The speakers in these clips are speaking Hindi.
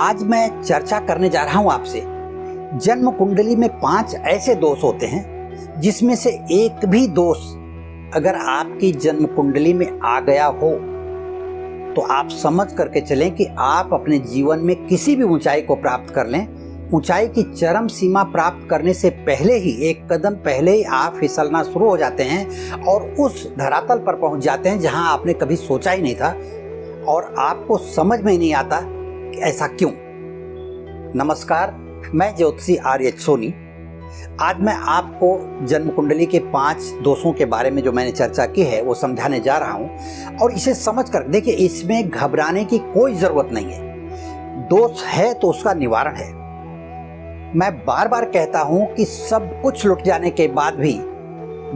आज मैं चर्चा करने जा रहा हूं आपसे। जन्म कुंडली में 5 ऐसे दोष होते हैं जिसमें से एक भी दोष अगर आपकी जन्म कुंडली में आ गया हो तो आप समझ करके चलें कि आप अपने जीवन में किसी भी ऊंचाई को प्राप्त कर लें। ऊंचाई की चरम सीमा प्राप्त करने से पहले ही, एक कदम पहले ही आप फिसलना शुरू हो जाते हैं और उस धरातल पर पहुंच जाते हैं जहां आपने कभी सोचा ही नहीं था और आपको समझ में ही नहीं आता कि ऐसा क्यों। नमस्कार, मैं ज्योतिषी आर्य सोनी। आज मैं आपको जन्म कुंडली के 5 दोषों के बारे में जो मैंने चर्चा की है वो समझाने जा रहा हूं और इसे समझ कर देखिए, इसमें घबराने की कोई जरूरत नहीं है। दोष है तो उसका निवारण है। मैं बार बार कहता हूं कि सब कुछ लुट जाने के बाद भी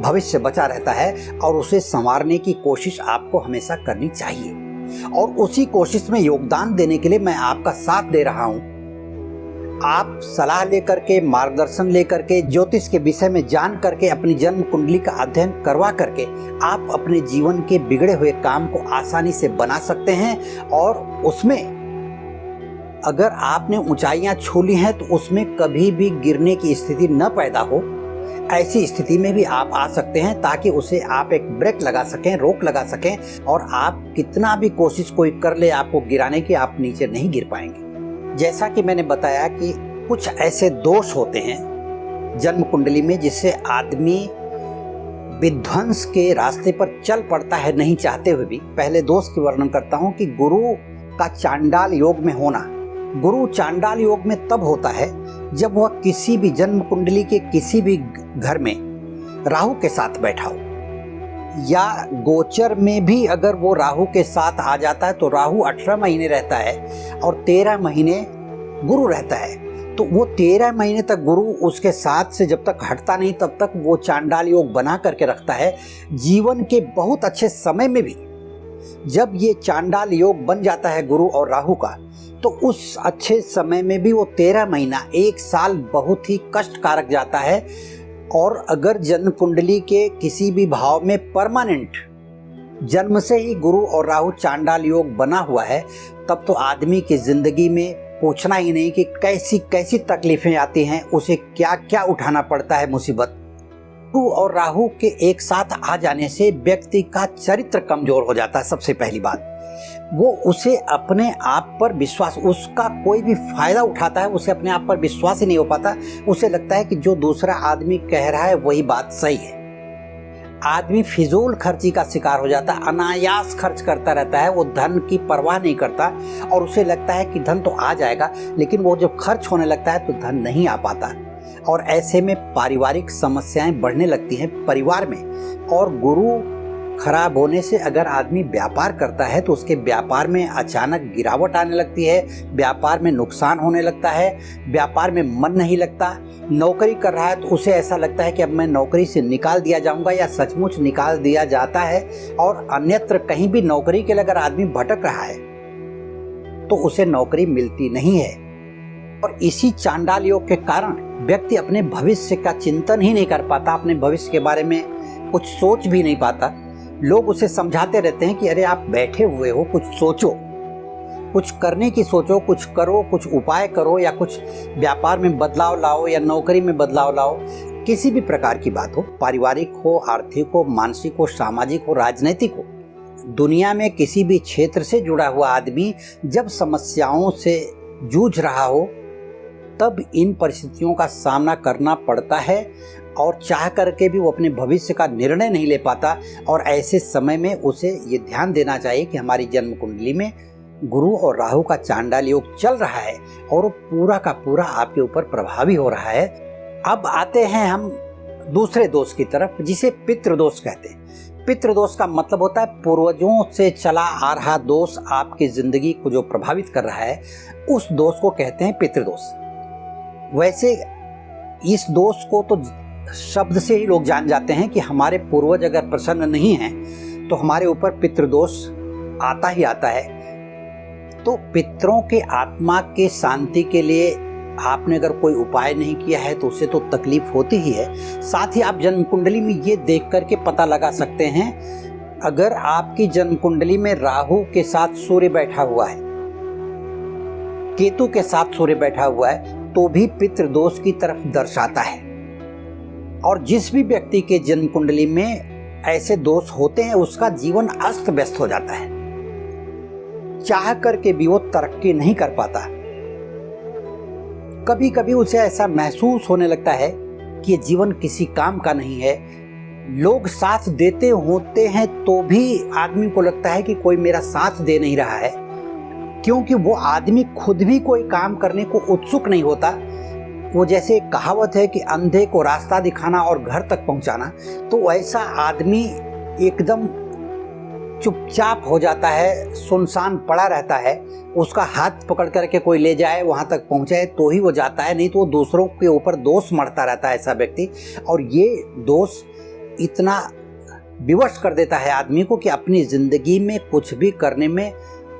भविष्य बचा रहता है और उसे संवारने की कोशिश आपको हमेशा करनी चाहिए और उसी कोशिश में योगदान देने के लिए मैं आपका साथ दे रहा हूं। आप सलाह लेकर के, मार्गदर्शन लेकर के, ज्योतिष के विषय में जान करके, अपनी जन्म कुंडली का अध्ययन करवा करके आप अपने जीवन के बिगड़े हुए काम को आसानी से बना सकते हैं और उसमें अगर आपने ऊंचाइयां छू ली हैं तो उसमें कभी भी गिरने की स्थिति न पैदा हो। ऐसी स्थिति में भी आप आ सकते हैं ताकि उसे आप एक ब्रेक लगा सकें, रोक लगा सकें और आप कितना भी कोशिश कोई कर ले आपको गिराने की, आप नीचे नहीं गिर पाएंगे। जैसा कि मैंने बताया कि कुछ ऐसे दोष होते हैं जन्म कुंडली में जिससे आदमी विध्वंस के रास्ते पर चल पड़ता है नहीं चाहते हुए भी। पहले दोष की वर्णन करता हूं कि गुरु का चांडाल योग में होना। गुरु चांडाल योग में तब होता है जब वह किसी भी जन्म कुंडली के किसी भी घर में राहु के साथ बैठा हो या गोचर में भी अगर वो राहु के साथ आ जाता है तो राहु 18 महीने रहता है और 13 महीने गुरु रहता है। तो वो 13 महीने तक गुरु उसके साथ से जब तक हटता नहीं तब तक वो चांडाल योग बना करके रखता है। जीवन के बहुत अच्छे समय में भी जब ये चांडाल योग बन जाता है गुरु और राहु का, तो उस अच्छे समय में भी वो 13 महीना, 1 साल बहुत ही कष्टकारक जाता है। और अगर जन्म कुंडली के किसी भी भाव में परमानेंट जन्म से ही गुरु और राहु चांडाल योग बना हुआ है तब तो आदमी की जिंदगी में पूछना ही नहीं कि कैसी कैसी तकलीफें आती हैं, उसे क्या क्या उठाना पड़ता है मुसीबत। गुरु और राहु के एक साथ आ जाने से व्यक्ति का चरित्र कमजोर हो जाता है। सबसे पहली बात, वो उसे अपने आप पर विश्वास, उसका कोई भी फायदा उठाता है उसे अपने आप पर विश्वास ही नहीं हो पाता। उसे लगता है कि जो दूसरा आदमी कह रहा है वही बात सही है। आदमी फिजूल खर्ची का शिकार हो जाता है, अनायास खर्च करता रहता है। वो धन की परवाह नहीं करता और उसे लगता है कि धन तो आ जाएगा, लेकिन वो जब खर्च होने लगता है तो धन नहीं आ पाता और ऐसे में पारिवारिक समस्याएं बढ़ने लगती हैं परिवार में। और गुरु खराब होने से अगर आदमी व्यापार करता है तो उसके व्यापार में अचानक गिरावट आने लगती है, व्यापार में नुकसान होने लगता है, व्यापार में मन नहीं लगता। नौकरी कर रहा है तो उसे ऐसा लगता है कि अब मैं नौकरी से निकाल दिया जाऊंगा या सचमुच निकाल दिया जाता है। और अन्यत्र कहीं भी नौकरी के लिए अगर आदमी भटक रहा है तो उसे नौकरी मिलती नहीं है। और इसी चांडाल योग के कारण व्यक्ति अपने भविष्य का चिंतन ही नहीं कर पाता, अपने भविष्य के बारे में कुछ सोच भी नहीं पाता। लोग उसे समझाते रहते हैं कि अरे आप बैठे हुए हो, कुछ सोचो, कुछ करने की सोचो, कुछ करो, कुछ उपाय करो या कुछ व्यापार में बदलाव लाओ या नौकरी में बदलाव लाओ। किसी भी प्रकार की बात हो, पारिवारिक हो, आर्थिक हो, मानसिक हो, सामाजिक हो, राजनीतिक हो, दुनिया में किसी भी क्षेत्र से जुड़ा हुआ आदमी जब समस्याओं से जूझ रहा हो तब इन परिस्थितियों का सामना करना पड़ता है और चाह करके भी वो अपने भविष्य का निर्णय नहीं ले पाता। और ऐसे समय में उसे ये ध्यान देना चाहिए कि हमारी जन्म कुंडली में गुरु और राहु का चांडाल योग चल रहा है और वो पूरा का पूरा आपके ऊपर प्रभावी हो रहा है। अब आते हैं हम दूसरे दोष की तरफ, जिसे पितृदोष कहते हैं। पितृदोष का मतलब होता है पूर्वजों से चला आ रहा दोष आपकी जिंदगी को जो प्रभावित कर रहा है, उस दोष को कहते हैं पितृदोष। वैसे इस दोष को तो शब्द से ही लोग जान जाते हैं कि हमारे पूर्वज अगर प्रसन्न नहीं हैं तो हमारे ऊपर पितृदोष आता ही आता है। तो पितरों के आत्मा के शांति के लिए आपने अगर कोई उपाय नहीं किया है तो उससे तो तकलीफ होती ही है। साथ ही आप जन्म कुंडली में ये देख करके पता लगा सकते हैं, अगर आपकी जन्म कुंडली में राहु के साथ सूर्य बैठा हुआ है केतु के साथ सूर्य बैठा हुआ है तो भी पितृदोष की तरफ दर्शाता है। और जिस भी व्यक्ति के जन्म कुंडली में ऐसे दोष होते हैं उसका जीवन अस्त व्यस्त हो जाता है, चाह करके भी वो तरक्की नहीं कर पाता। कभी कभी उसे ऐसा महसूस होने लगता है कि ये जीवन किसी काम का नहीं है। लोग साथ देते होते हैं तो भी आदमी को लगता है कि कोई मेरा साथ दे नहीं रहा है, क्योंकि वो आदमी खुद भी कोई काम करने को उत्सुक नहीं होता। वो जैसे एक कहावत है कि अंधे को रास्ता दिखाना और घर तक पहुंचाना, तो ऐसा आदमी एकदम चुपचाप हो जाता है, सुनसान पड़ा रहता है। उसका हाथ पकड़ करके कोई ले जाए, वहाँ तक पहुँचाए तो ही वो जाता है, नहीं तो वो दूसरों के ऊपर दोष मढ़ता रहता है ऐसा व्यक्ति। और ये दोष इतना विवश कर देता है आदमी को कि अपनी ज़िंदगी में कुछ भी करने में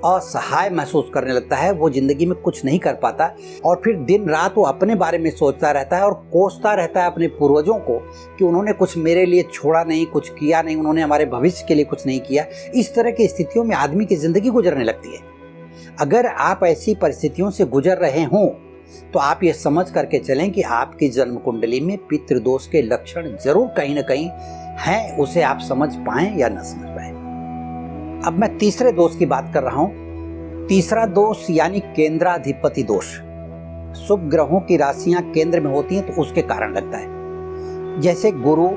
असहाय महसूस करने लगता है। वो ज़िंदगी में कुछ नहीं कर पाता और फिर दिन रात वो अपने बारे में सोचता रहता है और कोसता रहता है अपने पूर्वजों को कि उन्होंने कुछ मेरे लिए छोड़ा नहीं, कुछ किया नहीं, उन्होंने हमारे भविष्य के लिए कुछ नहीं किया। इस तरह की स्थितियों में आदमी की ज़िंदगी गुजरने लगती है। अगर आप ऐसी परिस्थितियों से गुजर रहे हों तो आप ये समझ करके चलें कि आपकी जन्म कुंडली में पितृदोष के लक्षण जरूर कहीं ना कहीं हैं, उसे आप समझ पाएं या न समझ पाएं। अब मैं तीसरे दोष की बात कर रहा हूं। तीसरा दोष यानी केंद्राधिपति दोष। शुभ ग्रहों की राशियां केंद्र में होती हैं तो उसके कारण लगता है। जैसे गुरु,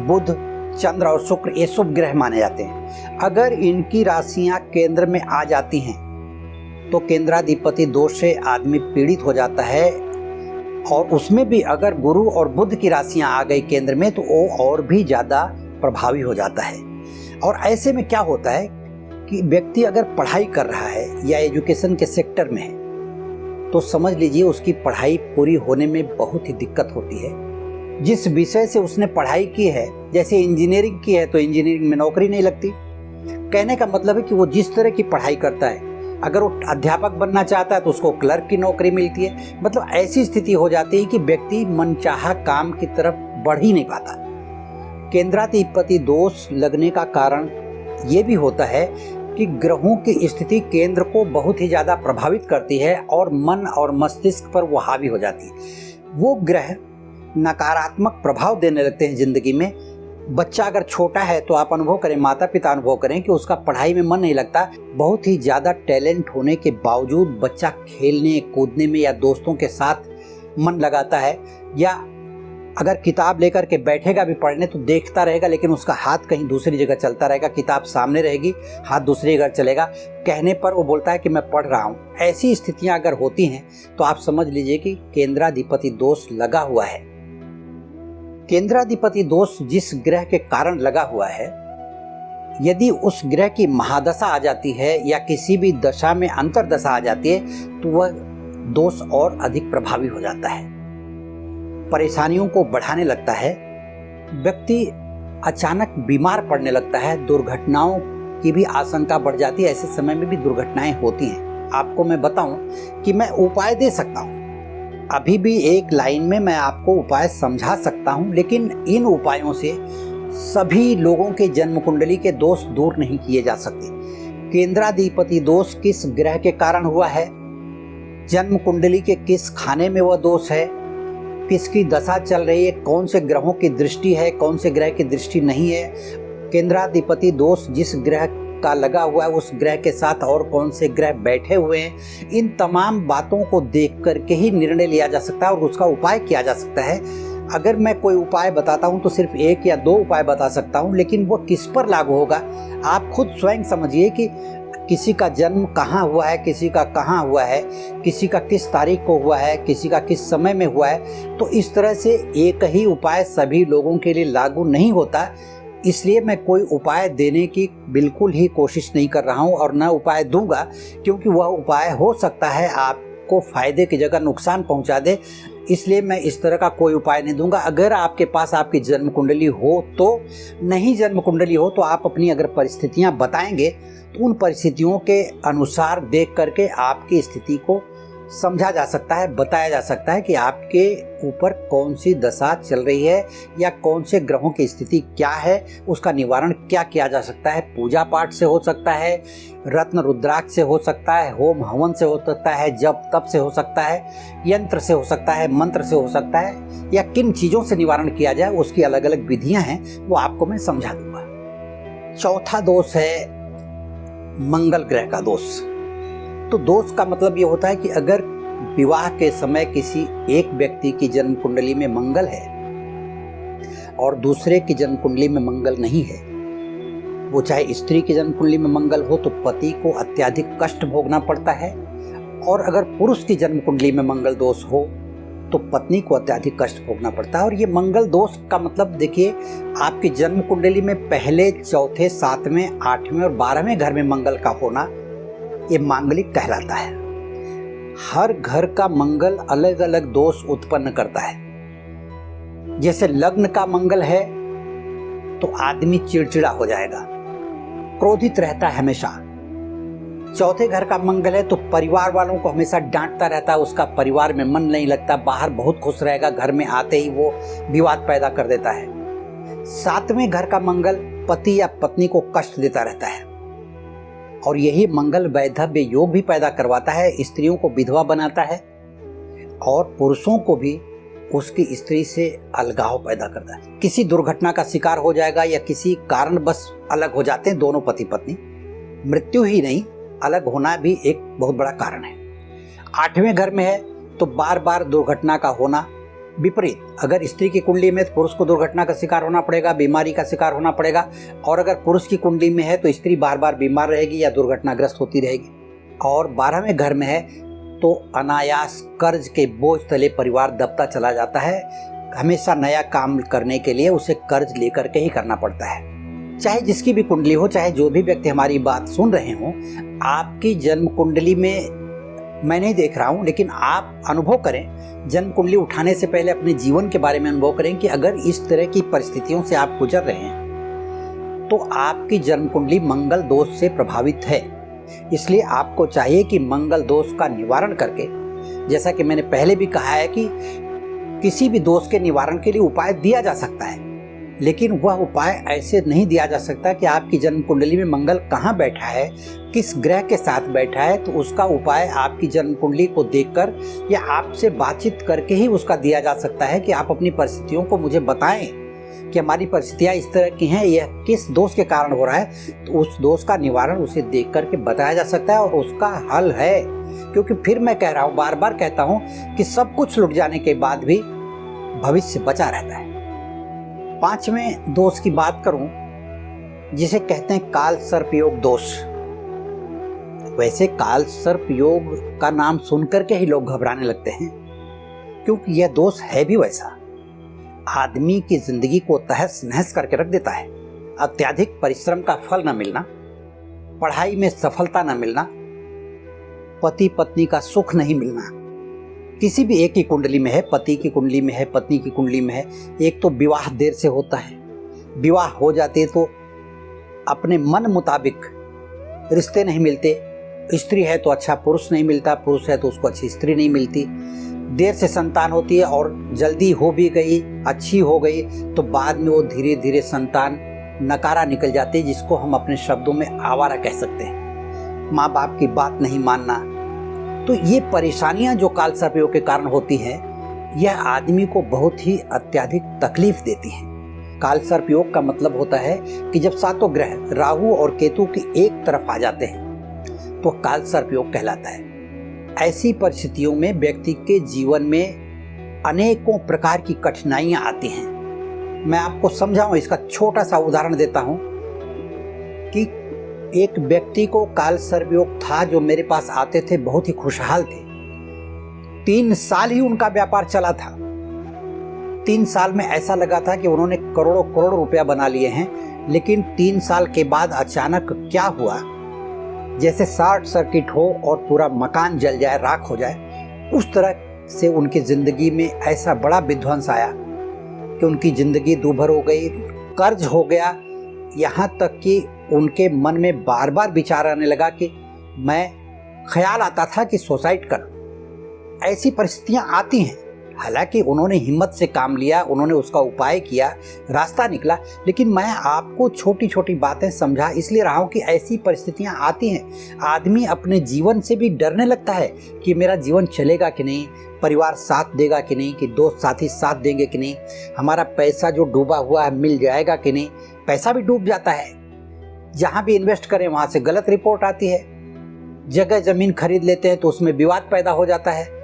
बुध, चंद्र और शुक्र ये शुभ ग्रह माने जाते हैं। अगर इनकी राशियां केंद्र में आ जाती हैं तो केंद्राधिपति दोष से आदमी पीड़ित हो जाता है। और उसमें भी अगर गुरु और बुध की राशियां आ गई केंद्र में तो वो और भी ज़्यादा प्रभावी हो जाता है। और ऐसे में क्या होता है कि व्यक्ति अगर पढ़ाई कर रहा है या एजुकेशन के सेक्टर में है तो समझ लीजिए उसकी पढ़ाई पूरी होने में बहुत ही दिक्कत होती है। जिस विषय से उसने पढ़ाई की है, जैसे इंजीनियरिंग की है तो इंजीनियरिंग में नौकरी नहीं लगती। कहने का मतलब है कि वो जिस तरह की पढ़ाई करता है, अगर वो अध्यापक बनना चाहता है तो उसको क्लर्क की नौकरी मिलती है। मतलब ऐसी स्थिति हो जाती है कि व्यक्ति मनचाहा काम की तरफ बढ़ ही नहीं पाता। केंद्राधिपति दोष लगने का कारण ये भी होता है कि ग्रहों की स्थिति केंद्र को बहुत ही ज़्यादा प्रभावित करती है और मन और मस्तिष्क पर वो हावी हो जाती है। वो ग्रह नकारात्मक प्रभाव देने लगते हैं ज़िंदगी में। बच्चा अगर छोटा है तो आप अनुभव करें, माता पिता अनुभव करें कि उसका पढ़ाई में मन नहीं लगता। बहुत ही ज़्यादा टैलेंट होने के बावजूद बच्चा खेलने कूदने में या दोस्तों के साथ मन लगाता है, या अगर किताब लेकर के बैठेगा भी पढ़ने तो देखता रहेगा लेकिन उसका हाथ कहीं दूसरी जगह चलता रहेगा। किताब सामने रहेगी, हाथ दूसरी जगह चलेगा। कहने पर वो बोलता है कि मैं पढ़ रहा हूँ। ऐसी स्थितियाँ अगर होती हैं तो आप समझ लीजिए कि केंद्राधिपति दोष लगा हुआ है। केंद्राधिपति दोष जिस ग्रह के कारण लगा हुआ है, यदि उस ग्रह की महादशा आ जाती है या किसी भी दशा में अंतरदशा आ जाती है तो वह दोष और अधिक प्रभावी हो जाता है, परेशानियों को बढ़ाने लगता है। व्यक्ति अचानक बीमार पड़ने लगता है, दुर्घटनाओं की भी आशंका बढ़ जाती है। ऐसे समय में भी दुर्घटनाएं होती हैं। आपको मैं बताऊं कि मैं उपाय दे सकता हूं, अभी भी एक लाइन में मैं आपको उपाय समझा सकता हूं, लेकिन इन उपायों से सभी लोगों के जन्म कुंडली के दोष दूर नहीं किए जा सकते। केंद्राधिपति दोष किस ग्रह के कारण हुआ है, जन्म कुंडली के किस खाने में वह दोष है, किसकी दशा चल रही है, कौन से ग्रहों की दृष्टि है, कौन से ग्रह की दृष्टि नहीं है, केंद्राधिपति दोष जिस ग्रह का लगा हुआ है उस ग्रह के साथ और कौन से ग्रह बैठे हुए हैं, इन तमाम बातों को देख करके ही निर्णय लिया जा सकता है और उसका उपाय किया जा सकता है। अगर मैं कोई उपाय बताता हूं तो सिर्फ एक या दो उपाय बता सकता हूं, लेकिन वो किस पर लागू होगा आप खुद स्वयं समझिए कि किसी का जन्म कहाँ हुआ है, किसी का कहाँ हुआ है, किसी का किस तारीख को हुआ है, किसी का किस समय में हुआ है। तो इस तरह से एक ही उपाय सभी लोगों के लिए लागू नहीं होता। इसलिए मैं कोई उपाय देने की बिल्कुल ही कोशिश नहीं कर रहा हूं और न उपाय दूंगा, क्योंकि वह उपाय हो सकता है आपको फायदे की जगह नुकसान पहुंचा दे। इसलिए मैं इस तरह का कोई उपाय नहीं दूंगा। अगर आपके पास आपकी जन्म कुंडली हो तो, नहीं जन्म कुंडली हो तो आप अपनी अगर परिस्थितियां बताएंगे तो उन परिस्थितियों के अनुसार देख करके आपकी स्थिति को समझा जा सकता है, बताया जा सकता है कि आपके ऊपर कौन सी दशा चल रही है या कौन से ग्रहों की स्थिति क्या है, उसका निवारण क्या किया जा सकता है। पूजा पाठ से हो सकता है, रत्न रुद्राक्ष से हो सकता है, होम हवन से हो सकता है, जप तप से हो सकता है, यंत्र से हो सकता है, मंत्र से हो सकता है, या किन चीज़ों से निवारण किया जाए उसकी अलग अलग विधियां हैं, वो आपको मैं समझा दूंगा। चौथा दोष है मंगल ग्रह का दोष। तो दोष का मतलब ये होता है कि अगर विवाह के समय किसी एक व्यक्ति की जन्म कुंडली में मंगल है और दूसरे की जन्म कुंडली में मंगल नहीं है, वो चाहे स्त्री की जन्म कुंडली में मंगल हो तो पति को अत्यधिक कष्ट भोगना पड़ता है, और अगर पुरुष की जन्म कुंडली में मंगल दोष हो तो पत्नी को अत्यधिक कष्ट भोगना पड़ता है। और ये मंगल दोष का मतलब देखिए, आपकी जन्म कुंडली में पहले, चौथे, सातवें, आठवें और 12वें घर में मंगल का होना ये मांगलिक कहलाता है। हर घर का मंगल अलग अलग दोष उत्पन्न करता है। जैसे लग्न का मंगल है तो आदमी चिड़चिड़ा हो जाएगा, क्रोधित रहता है हमेशा। चौथे घर का मंगल है तो परिवार वालों को हमेशा डांटता रहता है, उसका परिवार में मन नहीं लगता, बाहर बहुत खुश रहेगा, घर में आते ही वो विवाद पैदा कर देता है। सातवें घर का मंगल पति या पत्नी को कष्ट देता रहता है, और यही मंगल वैधव्य योग भी पैदा करवाता है, स्त्रियों को विधवा बनाता है और पुरुषों को भी उसकी स्त्री से अलगाव पैदा करता है। किसी दुर्घटना का शिकार हो जाएगा या किसी कारण बस अलग हो जाते हैं दोनों पति पत्नी। मृत्यु ही नहीं, अलग होना भी एक बहुत बड़ा कारण है। आठवें घर में है तो बार बार दुर्घटना का होना विपरीत। अगर स्त्री की कुंडली में तो पुरुष को दुर्घटना का शिकार होना पड़ेगा, बीमारी का शिकार होना पड़ेगा, और अगर पुरुष की कुंडली में है तो स्त्री बार बार बीमार रहेगी या दुर्घटनाग्रस्त होती रहेगी। और 12वें घर में है तो अनायास कर्ज के बोझ तले परिवार दबता चला जाता है। हमेशा नया काम करने के लिए उसे कर्ज लेकर के ही करना पड़ता है। चाहे जिसकी भी कुंडली हो, चाहे जो भी व्यक्ति हमारी बात सुन रहे हो, आपकी जन्म कुंडली में मैं नहीं देख रहा हूं, लेकिन आप अनुभव करें, जन्म कुंडली उठाने से पहले अपने जीवन के बारे में अनुभव करें कि अगर इस तरह की परिस्थितियों से आप गुजर रहे हैं तो आपकी जन्म कुंडली मंगल दोष से प्रभावित है। इसलिए आपको चाहिए कि मंगल दोष का निवारण करके, जैसा कि मैंने पहले भी कहा है कि किसी भी दोष के निवारण के लिए उपाय दिया जा सकता है, लेकिन वह उपाय ऐसे नहीं दिया जा सकता कि आपकी जन्म कुंडली में मंगल कहाँ बैठा है, किस ग्रह के साथ बैठा है, तो उसका उपाय आपकी जन्म कुंडली को देखकर या आपसे बातचीत करके ही उसका दिया जा सकता है कि आप अपनी परिस्थितियों को मुझे बताएं कि हमारी परिस्थितियां इस तरह की हैं, यह किस दोष के कारण हो रहा है। तो उस दोष का निवारण उसे देख करके बताया जा सकता है और उसका हल है। क्योंकि फिर मैं कह रहा हूँ, बार बार कहता हूँ कि सब कुछ लुट जाने के बाद भी भविष्य बचा रहता है। 5वें दोष की बात करूं, जिसे कहते हैं काल सर्प योग दोष। वैसे काल सर्प योग का नाम सुनकर के ही लोग घबराने लगते हैं, क्योंकि यह दोष है भी वैसा। आदमी की जिंदगी को तहस नहस करके रख देता है। अत्यधिक परिश्रम का फल न मिलना, पढ़ाई में सफलता न मिलना, पति पत्नी का सुख नहीं मिलना। किसी भी एक की कुंडली में है, पति की कुंडली में है, पत्नी की कुंडली में है, एक तो विवाह देर से होता है, विवाह हो जाते तो अपने मन मुताबिक रिश्ते नहीं मिलते। स्त्री है तो अच्छा पुरुष नहीं मिलता, पुरुष है तो उसको अच्छी स्त्री नहीं मिलती। देर से संतान होती है और जल्दी हो भी गई, अच्छी हो गई, तो बाद में वो धीरे धीरे संतान नकारा निकल जाती है, जिसको हम अपने शब्दों में आवारा कह सकते हैं। माँ बाप की बात नहीं मानना। तो ये परेशानियां जो काल सर्प योग के कारण होती हैं, यह आदमी को बहुत ही अत्यधिक तकलीफ देती हैं। काल सर्प योग का मतलब होता है कि जब सातों ग्रह राहु और केतु की एक तरफ आ जाते हैं तो काल सर्प योग कहलाता है। ऐसी परिस्थितियों में व्यक्ति के जीवन में अनेकों प्रकार की कठिनाइयां आती हैं। मैं आपको समझाऊं, इसका छोटा सा उदाहरण देता हूं कि एक व्यक्ति को काल सर्प योग था, जो मेरे पास आते थे, बहुत ही खुशहाल थे। 3 साल ही उनका व्यापार चला था। 3 साल में ऐसा लगा था कि उन्होंने करोड़ों करोड़ रुपया बना लिए हैं, लेकिन 3 साल के बाद अचानक क्या हुआ, जैसे शॉर्ट सर्किट हो और पूरा मकान जल जाए, राख हो जाए, उस तरह से उनकी जिंदगी में ऐसा बड़ा विध्वंस आया कि उनकी जिंदगी दूभर हो गई, कर्ज हो गया। यहाँ तक कि उनके मन में बार बार विचार आने लगा कि मैं ख्याल आता था कि सुसाइड कर, ऐसी परिस्थितियां आती हैं। हालांकि उन्होंने हिम्मत से काम लिया, उन्होंने उसका उपाय किया, रास्ता निकला। लेकिन मैं आपको छोटी छोटी बातें समझा इसलिए रहा हूँ कि ऐसी परिस्थितियां आती हैं। आदमी अपने जीवन से भी डरने लगता है कि मेरा जीवन चलेगा कि नहीं, परिवार साथ देगा कि नहीं, कि दोस्त साथी साथ देंगे कि नहीं, हमारा पैसा जो डूबा हुआ है मिल जाएगा कि नहीं। पैसा भी डूब जाता है, जहाँ भी इन्वेस्ट करें वहाँ से गलत रिपोर्ट आती है। जगह जमीन खरीद लेते हैं तो उसमें विवाद पैदा हो जाता है।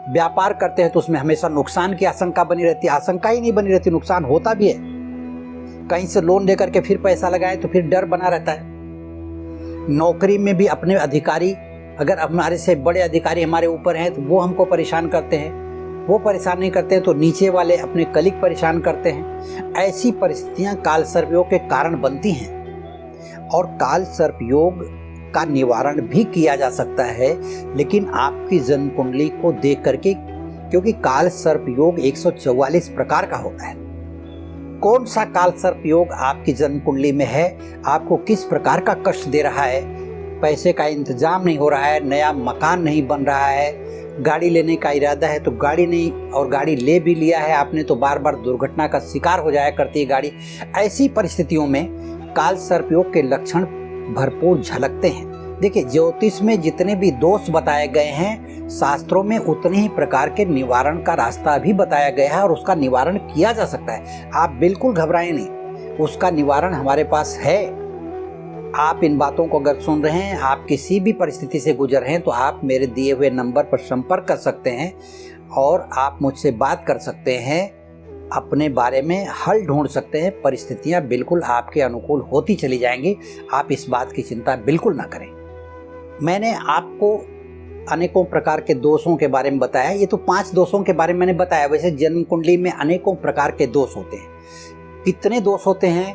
व्यापार करते हैं तो उसमें हमेशा नुकसान की आशंका बनी रहती है। आशंका ही नहीं बनी रहती, नुकसान होता भी है। कहीं से लोन लेकर के फिर पैसा लगाएं तो फिर डर बना रहता है। नौकरी में भी अपने अधिकारी, अगर हमारे से बड़े अधिकारी हमारे ऊपर हैं तो वो हमको परेशान करते हैं, वो परेशान नहीं करते हैं तो नीचे वाले अपने कलीग परेशान करते हैं। ऐसी परिस्थितियां काल सर्प योग के कारण बनती हैं और काल सर्प योग का निवारण भी किया जा सकता है, लेकिन आपकी जन्म कुंडली को देख करके, क्योंकि काल सर्प योग 144 प्रकार का होता है। कौन सा काल सर्प योग आपकी जन्म कुंडली में है, आपको किस प्रकार का कष्ट दे रहा है, पैसे का इंतजाम नहीं हो रहा है, नया मकान नहीं बन रहा है, गाड़ी लेने का इरादा है तो गाड़ी नहीं, और गाड़ी ले भी लिया है आपने तो बार बार दुर्घटना का शिकार हो जाया करती है गाड़ी। ऐसी परिस्थितियों में काल सर्प योग के लक्षण भरपूर झलकते हैं। देखिए, ज्योतिष में जितने भी दोष बताए गए हैं, शास्त्रों में उतने ही प्रकार के निवारण का रास्ता भी बताया गया है और उसका निवारण किया जा सकता है। आप बिल्कुल घबराएं नहीं, उसका निवारण हमारे पास है। आप इन बातों को अगर सुन रहे हैं, आप किसी भी परिस्थिति से गुजर रहे हैं, तो आप मेरे दिए हुए नंबर पर संपर्क कर सकते हैं और आप मुझसे बात कर सकते हैं, अपने बारे में हल ढूंढ सकते हैं। परिस्थितियां बिल्कुल आपके अनुकूल होती चली जाएंगी, आप इस बात की चिंता बिल्कुल ना करें। मैंने आपको अनेकों प्रकार के दोषों के बारे में बताया। ये तो 5 दोषों के बारे में मैंने बताया। वैसे जन्म कुंडली में अनेकों प्रकार के दोष होते हैं। कितने दोष होते हैं,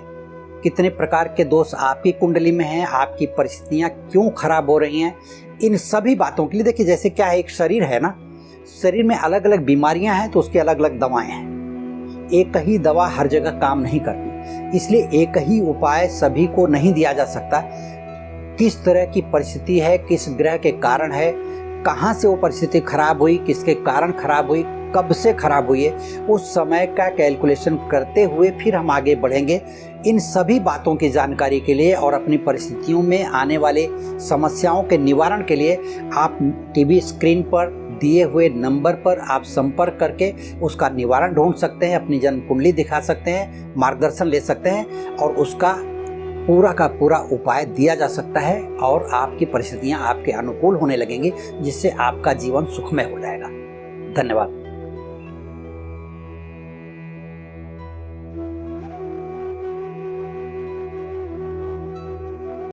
कितने प्रकार के दोष आपकी कुंडली में हैं, आपकी परिस्थितियां क्यों खराब हो रही हैं, इन सभी बातों के लिए देखिए, जैसे क्या है, एक शरीर है ना, शरीर में अलग अलग बीमारियां हैं तो उसकी अलग अलग दवाएं हैं। एक ही दवा हर जगह काम नहीं करती, इसलिए एक ही उपाय सभी को नहीं दिया जा सकता। किस तरह की परिस्थिति है, किस ग्रह के कारण है, कहाँ से वो परिस्थिति खराब हुई, किसके कारण खराब हुई, कब से खराब हुई है, उस समय का कैलकुलेशन करते हुए फिर हम आगे बढ़ेंगे। इन सभी बातों की जानकारी के लिए और अपनी परिस्थितियों में आने वाले समस्याओं के निवारण के लिए आप टीवी स्क्रीन पर दिए हुए नंबर पर आप संपर्क करके उसका निवारण ढूंढ सकते हैं, अपनी जन्म कुंडली दिखा सकते हैं, मार्गदर्शन ले सकते हैं और उसका पूरा का पूरा उपाय दिया जा सकता है और आपकी परिस्थितियां आपके अनुकूल होने लगेंगी, जिससे आपका जीवन सुखमय हो जाएगा। धन्यवाद।